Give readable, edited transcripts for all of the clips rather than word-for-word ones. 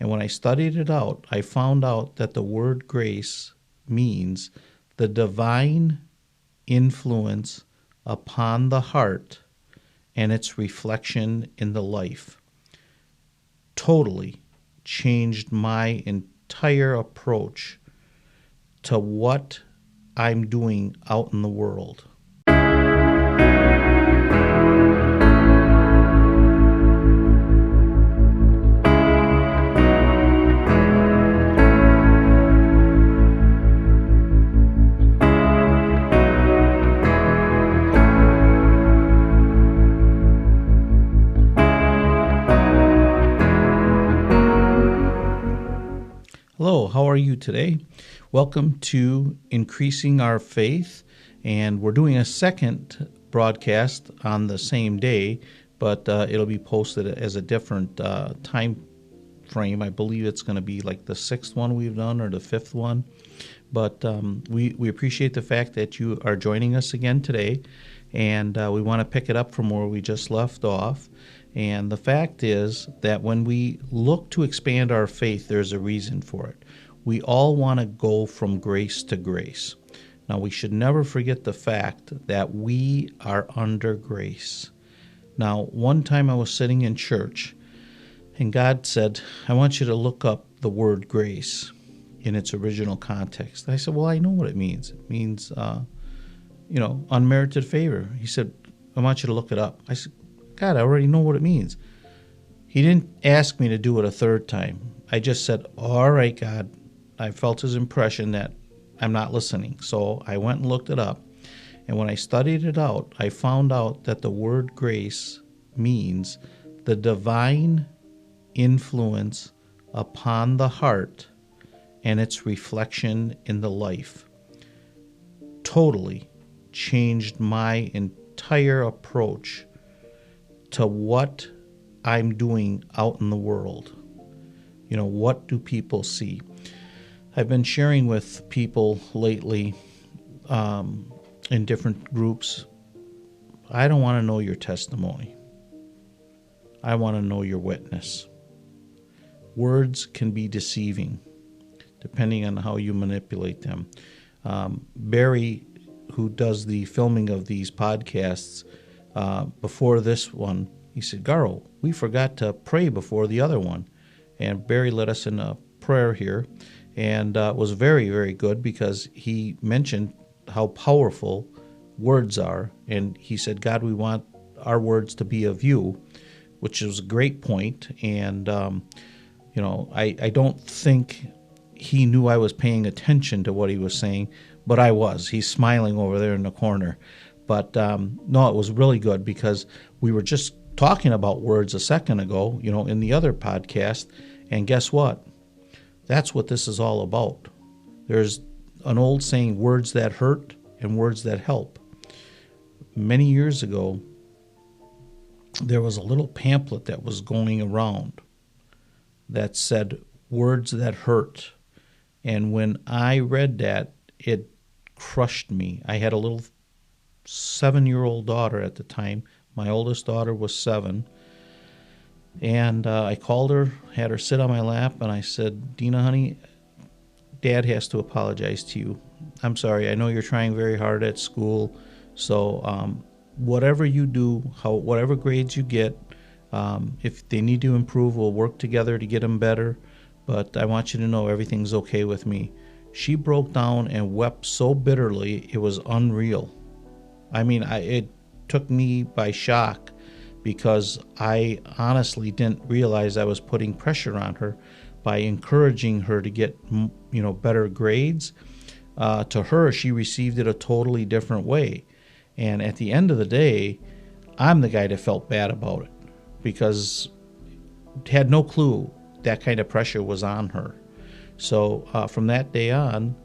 And when I studied it out, I found out that the word grace means the divine influence upon the heart and its reflection in the life. Totally changed my entire approach to what I'm doing out in the world. Hello, how are you today? Welcome to Increasing Our Faith, and we're doing a second broadcast on the same day, but it'll be posted as a different time frame. I believe it's going to be like the sixth one we've done or the fifth one, but we appreciate the fact that you are joining us again today, and we want to pick it up from where we just left off. And the fact is that when we look to expand our faith, there's a reason for it. We all want to go from grace to grace. Now, we should never forget the fact that we are under grace. Now, one time I was sitting in church, and God said, I want you to look up the word grace in its original context. I said, well, I know what it means. It means, unmerited favor. He said, I want you to look it up. I said, God, I already know what it means. He didn't ask me to do it a third time. I just said, all right, God. I felt his impression that I'm not listening. So I went and looked it up. And when I studied it out, I found out that the word grace means the divine influence upon the heart and its reflection in the life. Totally changed my entire approach to what I'm doing out in the world. What do people see? I've been sharing with people lately in different groups. I don't want to know your testimony. I want to know your witness. Words can be deceiving depending on how you manipulate them. Barry, who does the filming of these podcasts, before this one, he said, Garo, we forgot to pray before the other one. And Barry led us in a prayer here, and it was very, very good because he mentioned how powerful words are. And he said, God, we want our words to be of you, which is a great point. And, I don't think he knew I was paying attention to what he was saying, but I was. He's smiling over there in the corner. But no, it was really good because we were just talking about words a second ago, in the other podcast. And guess what? That's what this is all about. There's an old saying, words that hurt and words that help. Many years ago, there was a little pamphlet that was going around that said, words that hurt. And when I read that, it crushed me. I had a little 7-year-old daughter at the time. My oldest daughter was 7. And I called her, had her sit on my lap, and I said, Dina, honey, Dad has to apologize to you. I'm sorry. I know you're trying very hard at school. So whatever you do, whatever grades you get, if they need to improve, we'll work together to get them better. But I want you to know everything's okay with me. She broke down and wept so bitterly, it was unreal. I mean, it took me by shock because I honestly didn't realize I was putting pressure on her by encouraging her to get, better grades. To her, she received it a totally different way. And at the end of the day, I'm the guy that felt bad about it because had no clue that kind of pressure was on her. So from that day on,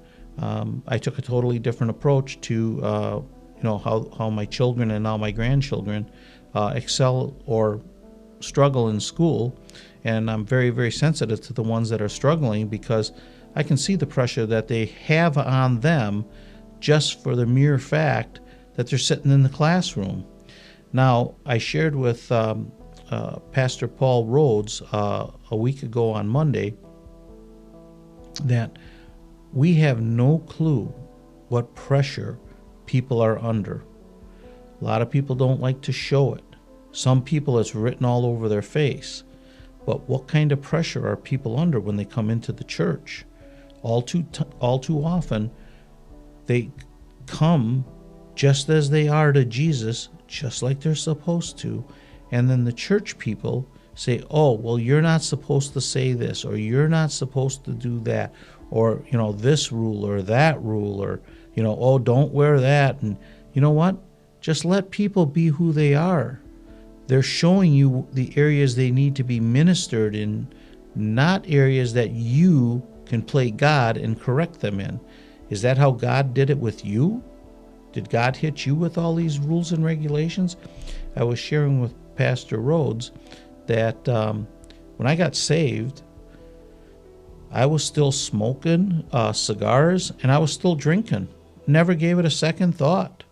I took a totally different approach to how my children and now my grandchildren excel or struggle in school. And I'm very, very sensitive to the ones that are struggling because I can see the pressure that they have on them just for the mere fact that they're sitting in the classroom. Now, I shared with Pastor Paul Rhodes a week ago on Monday that we have no clue what pressure people are under. A lot of people don't like to show it. Some people, it's written all over their face. But what kind of pressure are people under when they come into the church? All too often, they come just as they are to Jesus, just like they're supposed to. And then the church people say, oh, well, you're not supposed to say this, or you're not supposed to do that, or, this rule or that rule, or, oh, don't wear that. And you know what? Just let people be who they are. They're showing you the areas they need to be ministered in, not areas that you can play God and correct them in. Is that how God did it with you? Did God hit you with all these rules and regulations? I was sharing with Pastor Rhodes that when I got saved, I was still smoking cigars, and I was still drinking. Never gave it a second thought.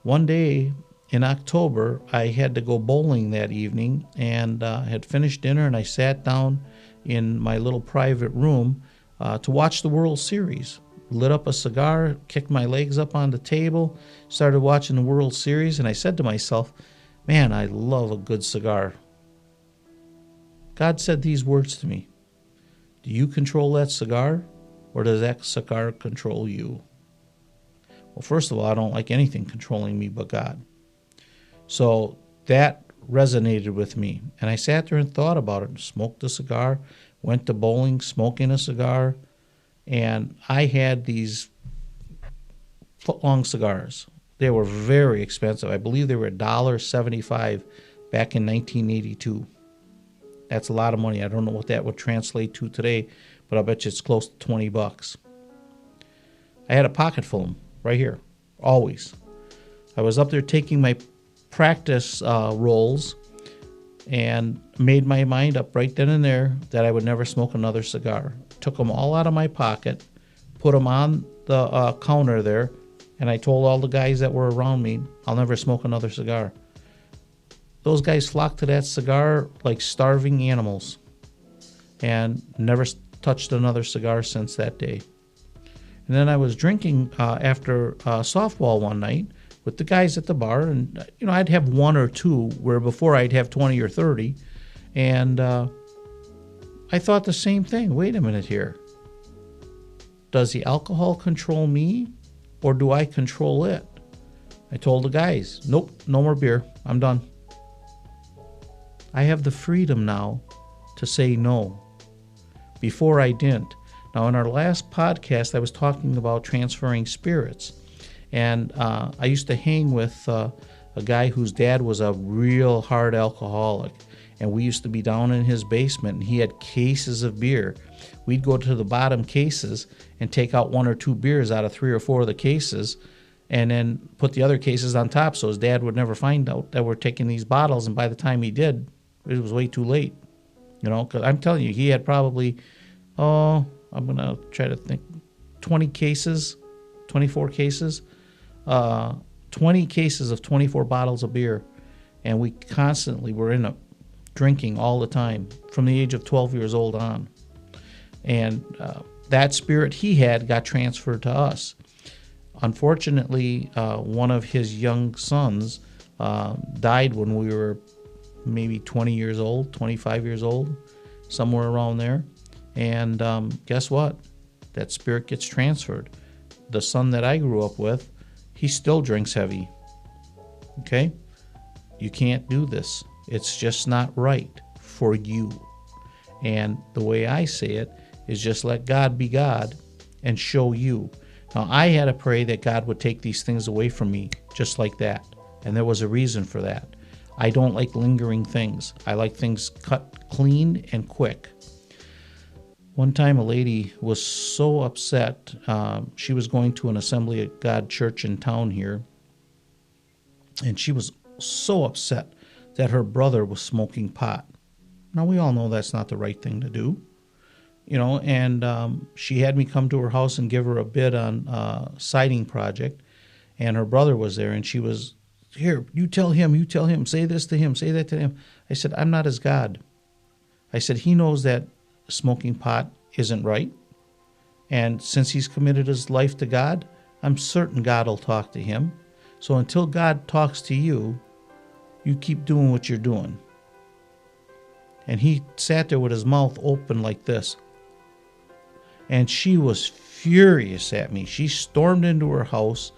One day in October, I had to go bowling that evening, and had finished dinner, and I sat down in my little private room to watch the World Series. Lit up a cigar, kicked my legs up on the table, started watching the World Series, and I said to myself, man, I love a good cigar. God said these words to me: do you control that cigar, or does that cigar control you? Well, first of all, I don't like anything controlling me but God. So that resonated with me, and I sat there and thought about it. Smoked a cigar, went to bowling, smoking a cigar, and I had these foot-long cigars. They were very expensive. I believe they were $1.75 back in 1982. That's a lot of money. I don't know what that would translate to today, but I bet you it's close to $20. I had a pocket full of them right here, always. I was up there taking my practice rolls and made my mind up right then and there that I would never smoke another cigar. Took them all out of my pocket, put them on the counter there, and I told all the guys that were around me, I'll never smoke another cigar. Those guys flocked to that cigar like starving animals, and never touched another cigar since that day. And then I was drinking after softball one night with the guys at the bar, and I'd have one or two, where before I'd have 20 or 30, and I thought the same thing. Wait a minute here. Does the alcohol control me, or do I control it? I told the guys, nope, no more beer. I'm done. I have the freedom now to say no. Before I didn't. Now, in our last podcast, I was talking about transferring spirits. And I used to hang with a guy whose dad was a real hard alcoholic. And we used to be down in his basement, and he had cases of beer. We'd go to the bottom cases and take out one or two beers out of 3 or 4 of the cases, and then put the other cases on top so his dad would never find out that we're taking these bottles. And by the time he did, it was way too late. Because I'm telling you, he had probably, I'm going to try to think, 20 cases, 24 cases, 20 cases of 24 bottles of beer. And we constantly were in a drinking all the time from the age of 12 years old on. And that spirit he had got transferred to us. Unfortunately, one of his young sons died when we were maybe 20 years old, 25 years old, somewhere around there. And guess what? That spirit gets transferred. The son that I grew up with, he still drinks heavy. Okay? You can't do this. It's just not right for you. And the way I say it is just let God be God and show you. Now, I had to pray that God would take these things away from me just like that. And there was a reason for that. I don't like lingering things. I like things cut clean and quick. One time a lady was so upset. She was going to an Assembly of God church in town here. And she was so upset that her brother was smoking pot. Now, we all know that's not the right thing to do. And she had me come to her house and give her a bid on a siding project. And her brother was there, and she was here, you tell him, say this to him, say that to him. I said, I'm not his God. I said, he knows that smoking pot isn't right. And since he's committed his life to God, I'm certain God will talk to him. So until God talks to you, you keep doing what you're doing. And he sat there with his mouth open like this. And she was furious at me. She stormed into her house,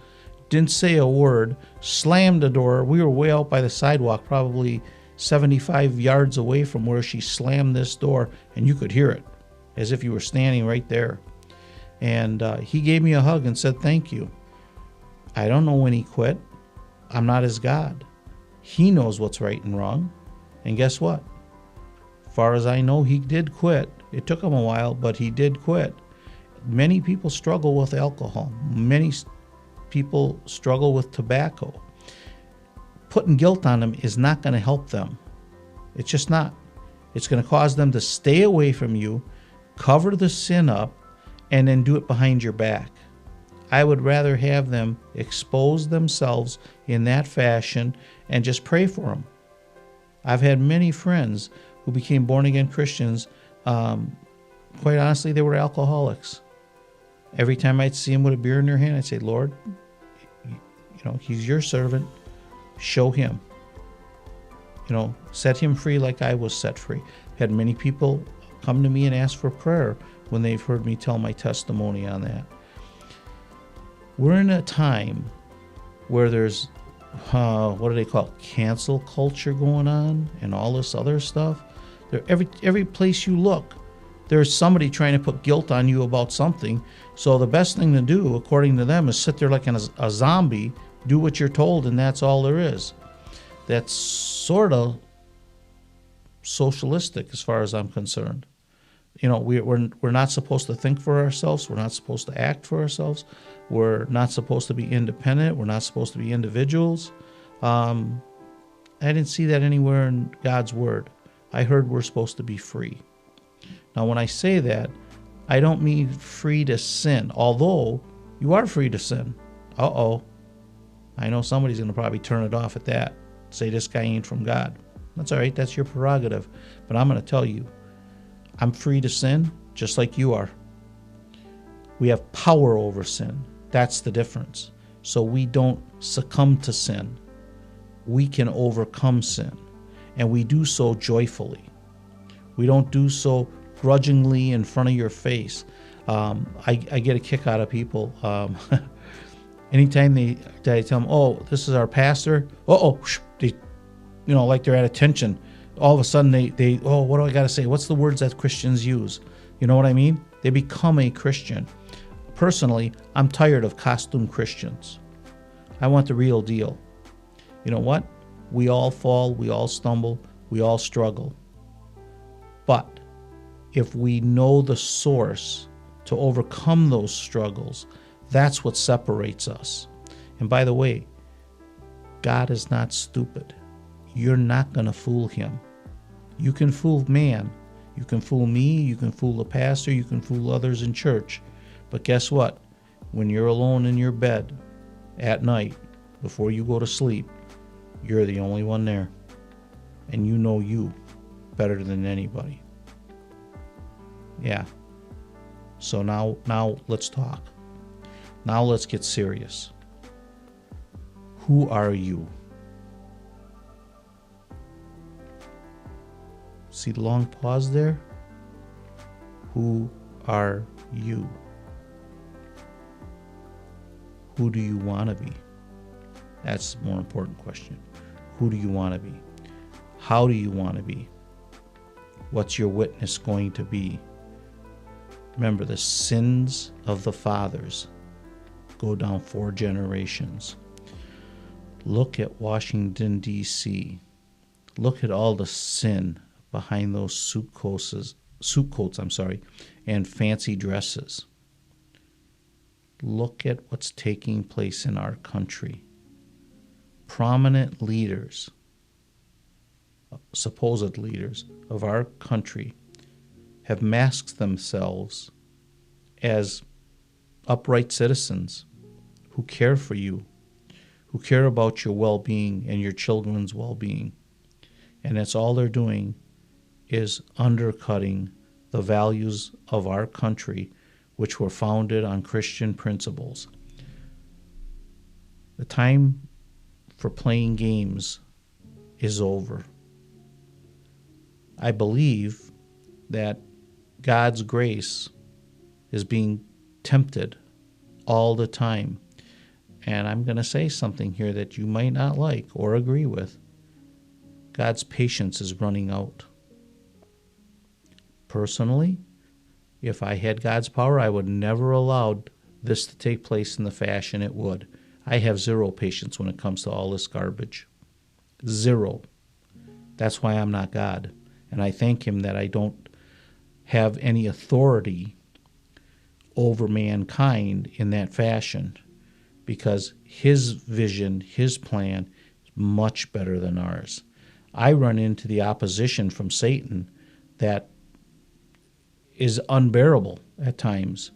didn't say a word, slammed the door. We were way out by the sidewalk, probably 75 yards away from where she slammed this door, and you could hear it as if you were standing right there. And he gave me a hug and said, thank you. I don't know when he quit. I'm not his God. He knows what's right and wrong. And guess what? As far as I know, he did quit. It took him a while, but he did quit. Many people struggle with alcohol. Many people struggle with tobacco. Putting guilt on them is not going to help them. It's just not. It's going to cause them to stay away from you, cover the sin up, and then do it behind your back. I would rather have them expose themselves in that fashion and just pray for them. I've had many friends who became born-again Christians. Quite honestly, they were alcoholics. Every time I'd see them with a beer in their hand, I'd say, Lord, he's your servant. Show him. Set him free like I was set free. Had many people come to me and ask for prayer when they've heard me tell my testimony on that. We're in a time where there's, what do they call it, cancel culture going on and all this other stuff. Every place you look, there's somebody trying to put guilt on you about something. So the best thing to do, according to them, is sit there like a zombie, do what you're told, and that's all there is. That's sort of socialistic as far as I'm concerned. We're not supposed to think for ourselves. We're not supposed to act for ourselves. We're not supposed to be independent. We're not supposed to be individuals. I didn't see that anywhere in God's word. I heard we're supposed to be free. Now, when I say that, I don't mean free to sin, although you are free to sin. I know somebody's going to probably turn it off at that, say this guy ain't from God. That's all right. That's your prerogative. But I'm going to tell you, I'm free to sin just like you are. We have power over sin. That's the difference. So we don't succumb to sin. We can overcome sin. And we do so joyfully. We don't do so grudgingly in front of your face. I get a kick out of people. Anytime they tell them, oh, this is our pastor. They, like they're at attention. All of a sudden they what do I got to say? What's the words that Christians use? You know what I mean? They become a Christian. Personally, I'm tired of costume Christians. I want the real deal. You know what? We all fall, we all stumble, we all struggle. But if we know the source to overcome those struggles, that's what separates us. And by the way, God is not stupid. You're not going to fool him. You can fool man. You can fool me. You can fool the pastor. You can fool others in church. But guess what? When you're alone in your bed at night, before you go to sleep, you're the only one there. And you know you better than anybody. Yeah. So now let's talk. Now let's get serious. Who are you? See the long pause there? Who are you? Who do you want to be? That's the more important question. Who do you want to be? How do you want to be? What's your witness going to be? Remember, the sins of the fathers go down 4 generations. Look at Washington, D.C. Look at all the sin behind those suit coats, and fancy dresses. Look at what's taking place in our country. Prominent leaders, supposed leaders of our country, have masked themselves as upright citizens who care for you, who care about your well-being and your children's well-being. And that's all they're doing is undercutting the values of our country, which were founded on Christian principles. The time for playing games is over. I believe that God's grace is being tempted all the time. And I'm going to say something here that you might not like or agree with. God's patience is running out. Personally, if I had God's power, I would never allow this to take place in the fashion it would. I have zero patience when it comes to all this garbage. Zero. That's why I'm not God. And I thank Him that I don't have any authority over mankind in that fashion, because His vision, His plan is much better than ours. I run into the opposition from Satan that is unbearable at times.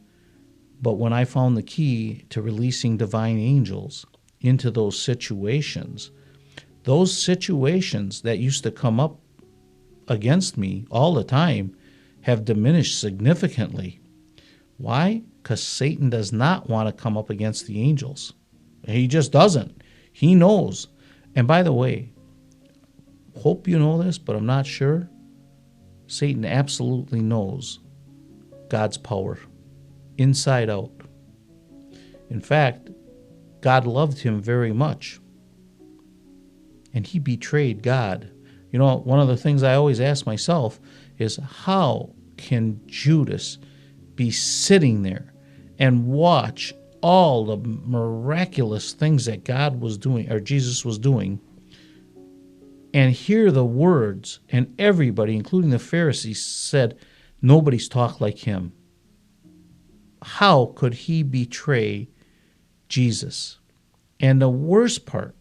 But when I found the key to releasing divine angels into those situations that used to come up against me all the time have diminished significantly. Why? Because Satan does not want to come up against the angels. He just doesn't. He knows. And by the way, hope you know this, but I'm not sure. Satan absolutely knows God's power, inside out. In fact, God loved him very much, and he betrayed God. You know, one of the things I always ask myself is, how can Judas be sitting there and watch all the miraculous things that God was doing, or Jesus was doing, and hear the words, and everybody, including the Pharisees, said, nobody's talked like him? How could he betray Jesus? And the worst part,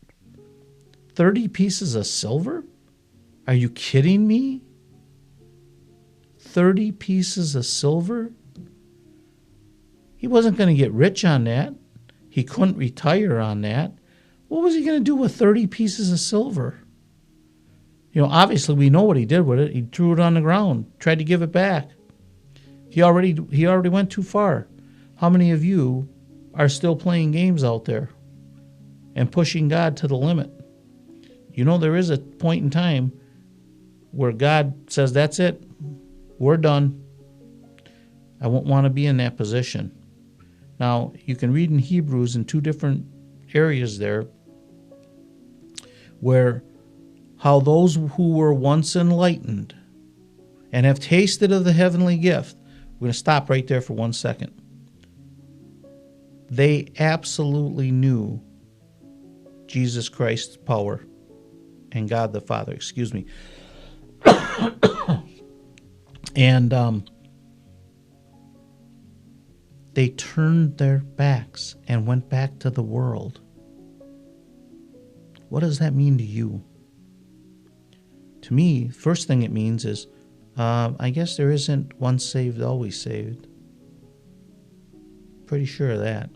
30 pieces of silver? Are you kidding me? 30 pieces of silver? He wasn't going to get rich on that. He couldn't retire on that. What was he going to do with 30 pieces of silver? You know, obviously we know what he did with it. He threw it on the ground, tried to give it back. He already went too far. How many of you are still playing games out there and pushing God to the limit? You know, there is a point in time where God says, that's it, we're done. I won't want to be in that position. Now, you can read in Hebrews in two different areas there where how those who were once enlightened and have tasted of the heavenly gift. We're going to stop right there for 1 second. They absolutely knew Jesus Christ's power and God the Father, excuse me. And they turned their backs and went back to the world. What does that mean to you? To me, first thing it means is, I guess there isn't once saved, always saved. Pretty sure of that.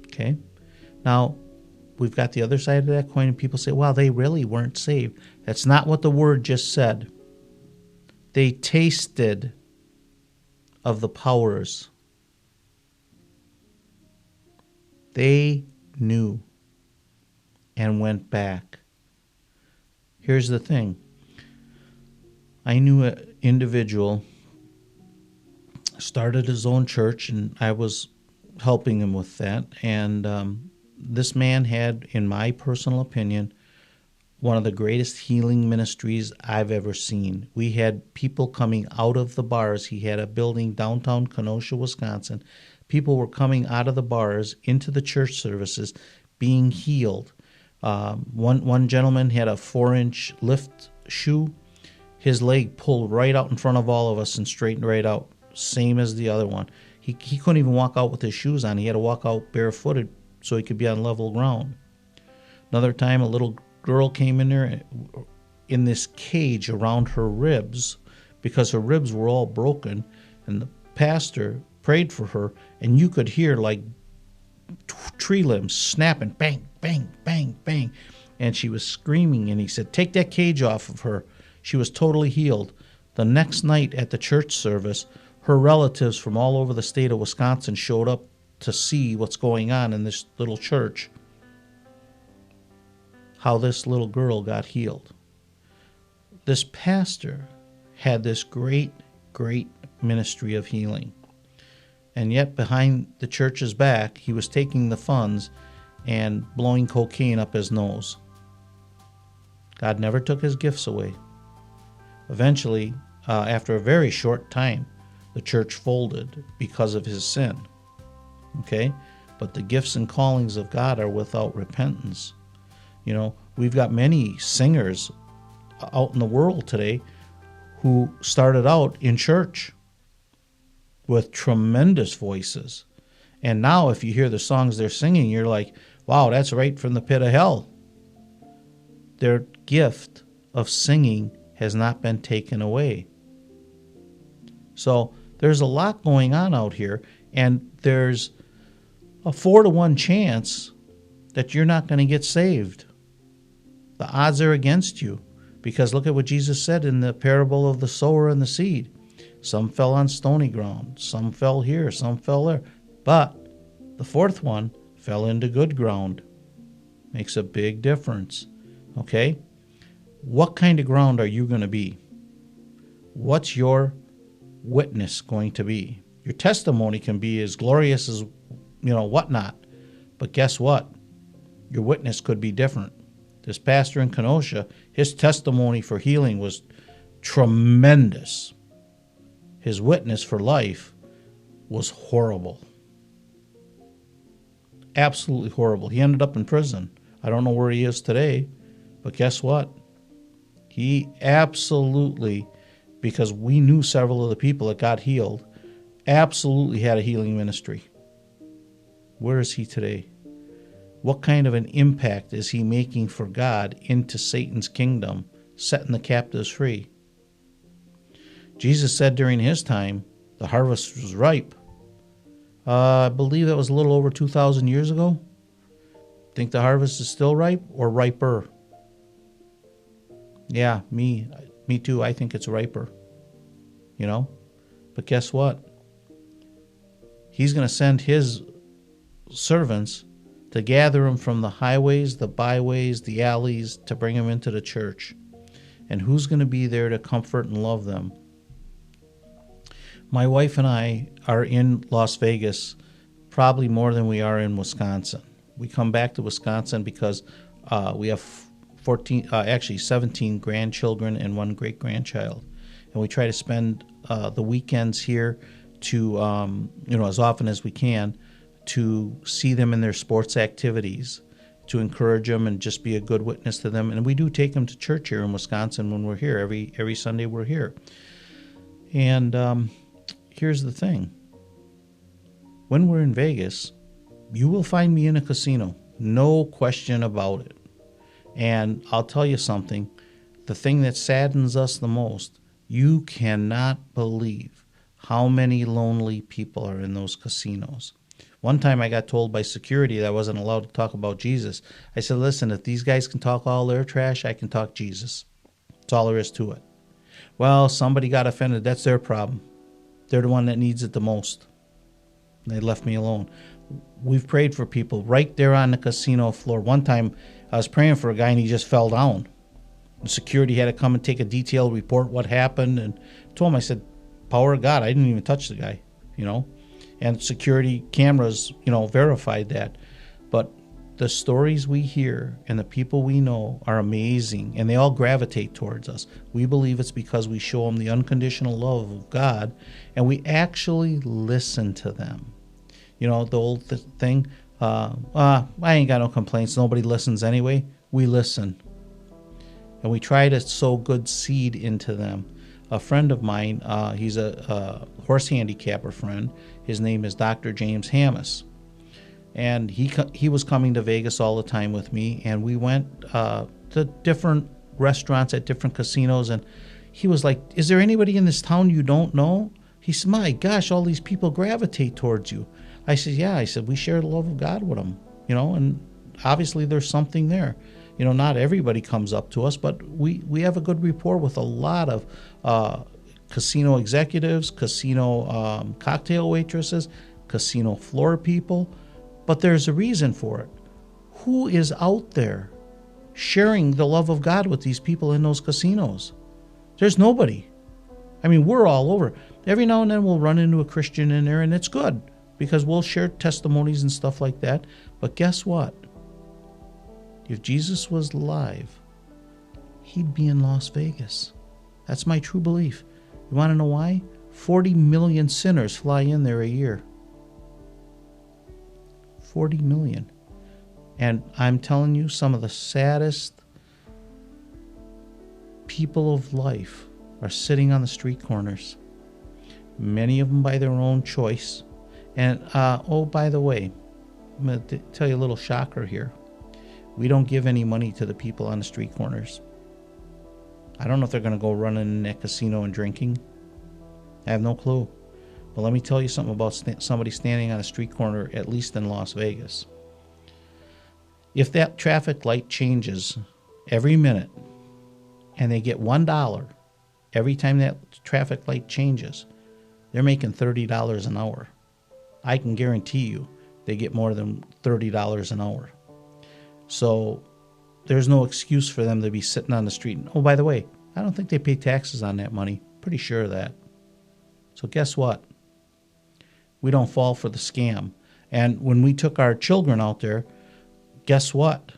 Okay? Now, we've got the other side of that coin, and people say, well, they really weren't saved. That's not what the word just said. They tasted of the powers. They knew and went back. Here's the thing. I knew an individual started his own church, and I was helping him with that. And this man had, in my personal opinion, one of the greatest healing ministries I've ever seen. We had people coming out of the bars. He had a building downtown Kenosha, Wisconsin. People were coming out of the bars into the church services being healed. One gentleman had a 4-inch lift shoe. His leg pulled right out in front of all of us and straightened right out, same as the other one. He couldn't even walk out with his shoes on. He had to walk out barefooted so he could be on level ground. Another time, a little girl came in there in this cage around her ribs because her ribs were all broken, and the pastor prayed for her, and you could hear like tree limbs snapping, bang, bang, bang, bang. And she was screaming, and he said, take that cage off of her. She was totally healed. The next night at the church service, her relatives from all over the state of Wisconsin showed up to see what's going on in this little church, how this little girl got healed. This pastor had this great, great ministry of healing. And yet behind the church's back, he was taking the funds and blowing cocaine up his nose. God never took his gifts away. Eventually, after a very short time, the church folded because of his sin. Okay? But the gifts and callings of God are without repentance. You know, we've got many singers out in the world today who started out in church with tremendous voices. And now if you hear the songs they're singing, you're like, wow, that's right from the pit of hell. Their gift of singing has not been taken away. So there's a lot going on out here, and there's a 4-to-1 chance that you're not going to get saved. The odds are against you, because look at what Jesus said in the parable of the sower and the seed. Some fell on stony ground, some fell here, some fell there. But the fourth one fell into good ground. Makes a big difference. Okay? What kind of ground are you going to be? What's your witness going to be? Your testimony can be as glorious as, whatnot. But guess what? Your witness could be different. This pastor in Kenosha, his testimony for healing was tremendous. His witness for life was horrible. Absolutely horrible. He ended up in prison. I don't know where he is today, but guess what? He absolutely, because we knew several of the people that got healed, absolutely had a healing ministry. Where is he today? What kind of an impact is he making for God into Satan's kingdom, setting the captives free? Jesus said during his time, the harvest was ripe. I believe that was a little over 2,000 years ago. Think the harvest is still ripe or riper? Yeah, me too. I think it's riper. But guess what? He's going to send his servants to gather them from the highways, the byways, the alleys, to bring them into the church. And who's going to be there to comfort and love them? My wife and I are in Las Vegas probably more than we are in Wisconsin. We come back to Wisconsin because we have 17 grandchildren and 1 great-grandchild. And we try to spend the weekends here to, as often as we can, to see them in their sports activities, to encourage them and just be a good witness to them. And we do take them to church here in Wisconsin when we're here. Every Sunday we're here. And here's the thing. When we're in Vegas, you will find me in a casino. No question about it. And I'll tell you something. The thing that saddens us the most, you cannot believe how many lonely people are in those casinos. One time I got told by security that I wasn't allowed to talk about Jesus. I said, listen, if these guys can talk all their trash, I can talk Jesus. That's all there is to it. Well, somebody got offended. That's their problem. They're the one that needs it the most. They left me alone. We've prayed for people right there on the casino floor. One time I was praying for a guy and he just fell down. The security had to come and take a detailed report what happened. And I told him, I said, power of God, I didn't even touch the guy, And security cameras, verified that. But the stories we hear and the people we know are amazing, and they all gravitate towards us. We believe it's because we show them the unconditional love of God, and we actually listen to them. The old thing, I ain't got no complaints. Nobody listens anyway. We listen. And we try to sow good seed into them. A friend of mine, he's a horse handicapper friend. His name is Dr. James Hammis. And he was coming to Vegas all the time with me, and we went to different restaurants at different casinos, and he was like, is there anybody in this town you don't know? He said, my gosh, all these people gravitate towards you. I said, yeah. I said, we share the love of God with them, and obviously there's something there. Not everybody comes up to us, but we have a good rapport with a lot of casino executives, casino cocktail waitresses, casino floor people. But there's a reason for it. Who is out there sharing the love of God with these people in those casinos? There's nobody. I mean, we're all over. Every now and then we'll run into a Christian in there, and it's good because we'll share testimonies and stuff like that. But guess what? If Jesus was alive, he'd be in Las Vegas. That's my true belief. You want to know why? 40 million sinners fly in there a year. 40 million. And I'm telling you, some of the saddest people of life are sitting on the street corners. Many of them by their own choice. And, by the way, I'm going to tell you a little shocker here. We don't give any money to the people on the street corners. I don't know if they're going to go running in that casino and drinking. I have no clue. But let me tell you something about somebody standing on a street corner, at least in Las Vegas. If that traffic light changes every minute and they get $1 every time that traffic light changes, they're making $30 an hour. I can guarantee you they get more than $30 an hour. So there's no excuse for them to be sitting on the street. Oh, by the way, I don't think they pay taxes on that money. Pretty sure of that. So guess what? We don't fall for the scam. And when we took our children out there, guess what?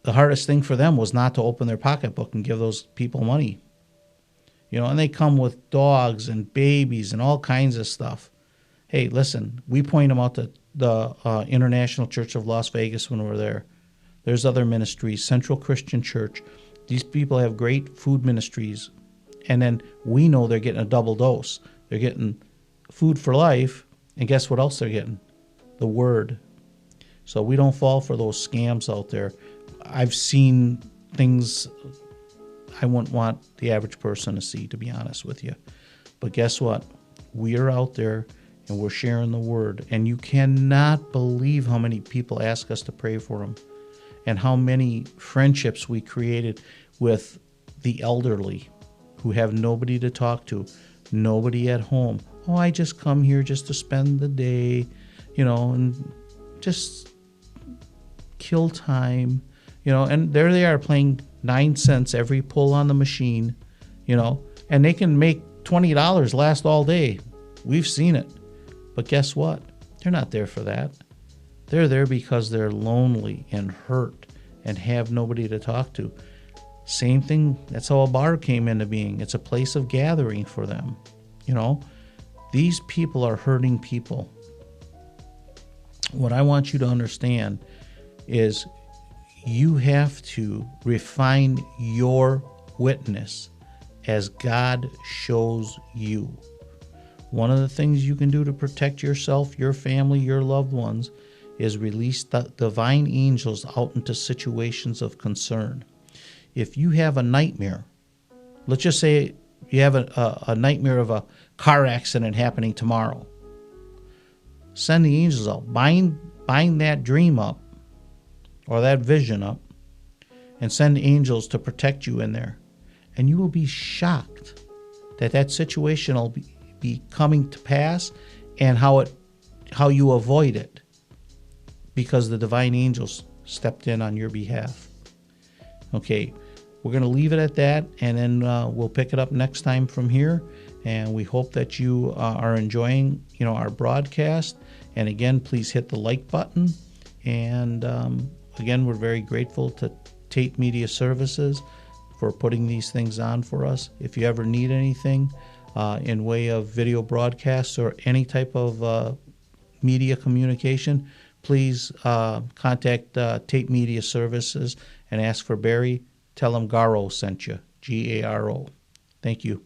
The hardest thing for them was not to open their pocketbook and give those people money. And they come with dogs and babies and all kinds of stuff. Hey, listen, we point them out to the International Church of Las Vegas when we're there. There's other ministries, Central Christian Church. These people have great food ministries. And then we know they're getting a double dose. They're getting food for life. And guess what else they're getting? The Word. So we don't fall for those scams out there. I've seen things I wouldn't want the average person to see, to be honest with you. But guess what? We are out there and we're sharing the Word. And you cannot believe how many people ask us to pray for them and how many friendships we created with the elderly who have nobody to talk to, nobody at home. Oh, I just come here just to spend the day, and just kill time, and there they are playing 9 cents every pull on the machine, and they can make $20 last all day. We've seen it. But guess what? They're not there for that. They're there because they're lonely and hurt and have nobody to talk to. Same thing, that's how a bar came into being. It's a place of gathering for them. These people are hurting people. What I want you to understand is you have to refine your witness as God shows you. One of the things you can do to protect yourself, your family, your loved ones is release the divine angels out into situations of concern. If you have a nightmare, let's just say you have a nightmare of a car accident happening tomorrow, send the angels out. Bind that dream up or that vision up and send angels to protect you in there. And you will be shocked that situation will be coming to pass and how you avoid it because the divine angels stepped in on your behalf. Okay, we're going to leave it at that, and then we'll pick it up next time from here. And we hope that you are enjoying, our broadcast. And again, please hit the like button. And again, we're very grateful to Tate Media Services for putting these things on for us. If you ever need anything in way of video broadcasts or any type of media communication, please contact Tate Media Services and ask for Barry. Tell him Garo sent you, Garo. Thank you.